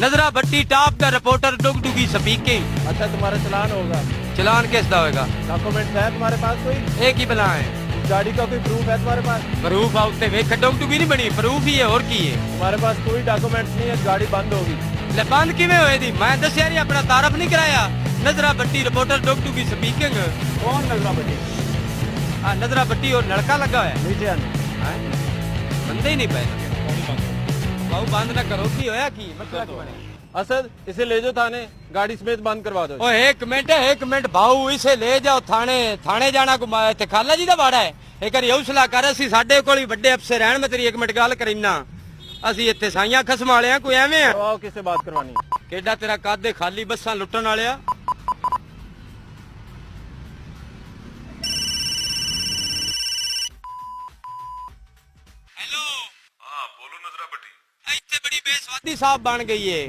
नजरा भट्टी टॉप का reporter डुगडुगी speaking. अच्छा, तुम्हारा चलान होगा? चलान किसका होगा? डॉक्यूमेंट है तुम्हारे पास कोई? एक ही बना है। गाड़ी का कोई प्रूफ है तुम्हारे पास? प्रूफ आउते वेख डुगडुगी नहीं बनी, प्रूफ ही है और की है। तुम्हारे पास कोई डॉक्यूमेंट नहीं है, गाड़ी बंद होगी। ले बंद किवें होए दी? मैं दस्या नहीं, अपना तारफ नहीं कराया। नजरा भट्टी रिपोर्टर डुगडुगी स्पीकिंग। कौन नजरा भट्टी? हाँ, नजरा भट्टी और लड़का लगा है। नीचे आने। बंदे ही नहीं पाए। बाबू बंद ना करो, की होया की मसला की बने? असद, इसे ले जाओ थाने, गाड़ी समेत बंद करवा दो। ओ एक मिनट भाऊ, इसे ले जाओ थाने जाना को ते खाला जी दा बाड़ा है। एक बार हौसला कर, असी साडे कोल बड़े अफसर रहन। मैं तेरी एक मिनट गल करीना, असी इत्थे साइयां खसम वाले आ, कोई एवें आ? आओ, किसे बात करवानी? केडा तेरा कद, खाली बसां लुटन वाले आ। हेलो, हाँ बोलो नजरा भट्टी। इत्थे बड़ी बेसवादी साहब बन गई है।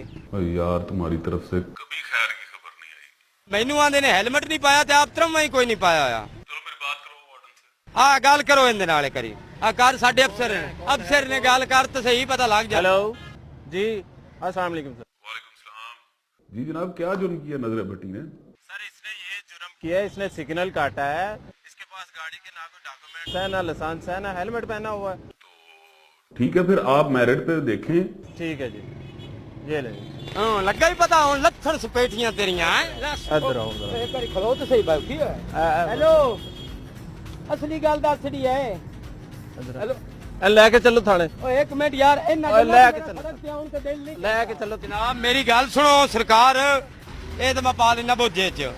यार तुम्हारी तरफ से कभी खैर की खबर नहीं आई। मैनू आंदे ने हेलमेट नहीं पाया ते आप तरफ कोई नहीं पाया होया। चलो मेरी बात करो वार्डन से। हाँ गल करो इनदे नाल करी। आ कर, साडे अफसर ने गल कर तो सही पता लग जा। हेलो जी, अस्सलाम वालेकुम सर। वालेकुम सलाम। जी जनाब, क्या जुर्म किया नजरा भट्टी ने? सर, इसने ये जुर्म किया है, इसने सिग्नल काटा है। इसके पास गाड़ी के ना कोई डॉक्यूमेंट्स है, ना लाइसेंस है, ना हेलमेट पहना हुआ है। ठीक है, फिर आप मेरिट पे देखें। ठीक है जी, ये ले। हां लगा ही पता हुन लत्थण सपेटियां तेरियां हैं। इधर आओ, इधर आओ। एक बारी खलो तो सही बाबू, की है? हेलो, असली गल दसड़ी है। हेलो, लेके चलो थाने। ओ एक मिनट यार, इन्ना लेके चलो, चलो लेके चलो। जनाब मेरी गल सुनो सरकार, ਇਹ ਤਾਂ ਮੈਂ ਪਾ ਲੈਣਾ ਬੋਝੇ 'ਚ।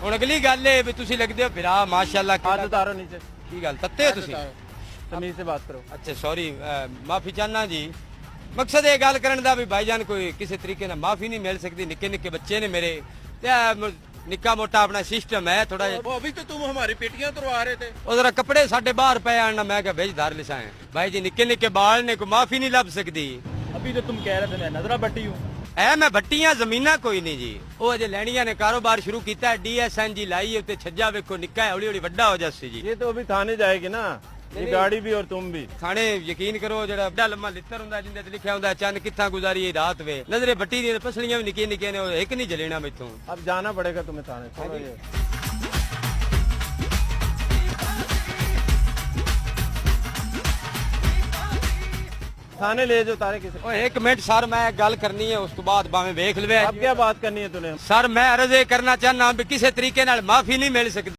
ਹੁਣ ਅਗਲੀ ਗੱਲ ਇਹ ਵੀ ਤੁਸੀਂ ਲੱਗਦੇ ਹੋ ਫਿਰਾ ਮਾਸ਼ਾਅੱਲਾ। हाथ उतारो नीचे। ਕੀ ਗੱਲ ਤੱਤੇ ਹੋ ਤੁਸੀਂ? तमीज से बात करो। ਅੱਛਾ ਸੌਰੀ, ਮਾਫੀ ਚਾਹਨਾ ਜੀ। ਮਕਸਦ ਇਹ ਗੱਲ ਕਰਨ ਦਾ ਵੀ ਭਾਈਜਾਨ ਕੋਈ ਕਿਸੇ ਤਰੀਕੇ ਨਾਲ ਮਾਫੀ ਨਹੀਂ ਮਿਲ ਸਕਦੀ। ਨਿੱਕੇ ਨਿੱਕੇ ਬੱਚੇ ਨੇ ਮੇਰੇ ਤੇ ਨਿੱਕਾ ਮੋਟਾ ਆਪਣਾ ਸਿਸਟਮ ਹੈ ਥੋੜਾ ਜਿਹਾ। अभी तो तुम हमारी पेटियां तुड़वा रहे थे। ਉਹ ਜ਼ਰਾ ਕੱਪੜੇ ਸਾਡੇ ਬਾਹਰ ਪਏ ਆਣ, ਮੈਂ ਕਿਹਾ ਵੇਚ ਧਾਰ ਲਿਸਾਏ ਭਾਈ ਜੀ। ਨਿੱਕੇ ਨਿੱਕੇ ਬਾਲ ਨੇ, ਕੋਈ ਮਾਫੀ ਨਹੀਂ ਲੱਭ ਸਕਦੀ। अभी तो तुम कह रहे थे मैं नजरा भट्टी हूँ। ਐ ਮੈਂ ਭੱਟੀਆਂ ਜ਼ਮੀਨਾਂ ਕੋਈ ਨਹੀਂ ਜੀ। ਉਹ ਅਜੇ ਲੈਣੀਆਂ ਨੇ, ਕਾਰੋਬਾਰ ਸ਼ੁਰੂ ਕੀਤਾ ਹੈ। DSNG ਲਾਈ ਹੈ ਉੱਤੇ, ਛੱਜਾ ਵੇਖੋ ਨਿੱਕਾ ਹੈ, ਹੌਲੀ ਹੌਲੀ ਵੱਡਾ ਹੋ ਜਾਸੀ ਜੀ। ये तो अभी थाने जाएगी ना, ये गाड़ी भी और तुम भी। ਥਾਣੇ ਯਕੀਨ ਕਰੋ, ਜਿਹੜਾ ਵੱਡਾ ਲੰਮਾ ਲਿੱਤਰ ਹੁੰਦਾ ਜਿੰਦੇ ਤੇ ਲਿਖਿਆ ਹੁੰਦਾ ਚੰਨ ਕਿੱਥਾਂ ਗੁਜ਼ਾਰੀ ਇਹ ਰਾਤ ਵੇ। ਨਜ਼ਰੇ ਭੱਟੀ ਦੀਆਂ ਪਸਲੀਆਂ ਵੀ ਨਿੱਕੀਆਂ ਨਿੱਕੀਆਂ ਨੇ, ਉਹ ਇੱਕ ਨਹੀਂ ਜਲੇਣਾ ਮੈਥੋਂ। अब जाना पड़ेगा तुम्हें थाने। छोड़ो ये। थाने ले जाओ तारे किसे। ਓਏ ਇੱਕ ਮਿੰਟ ਸਰ, ਮੈਂ ਗੱਲ ਕਰਨੀ ਹੈ, ਉਸ ਤੋਂ ਬਾਅਦ ਭਾਵੇਂ ਵੇਖ ਲਵੇ। अब क्या बात करनी है तूने? ਸਰ ਮੈਂ ਅਰਜ਼ ਇਹ ਕਰਨਾ ਚਾਹਨਾ ਵੀ ਕਿਸੇ ਤਰੀਕੇ ਨਾਲ ਮਾਫੀ ਨਹੀਂ ਮਿਲ ਸਕਦੀ।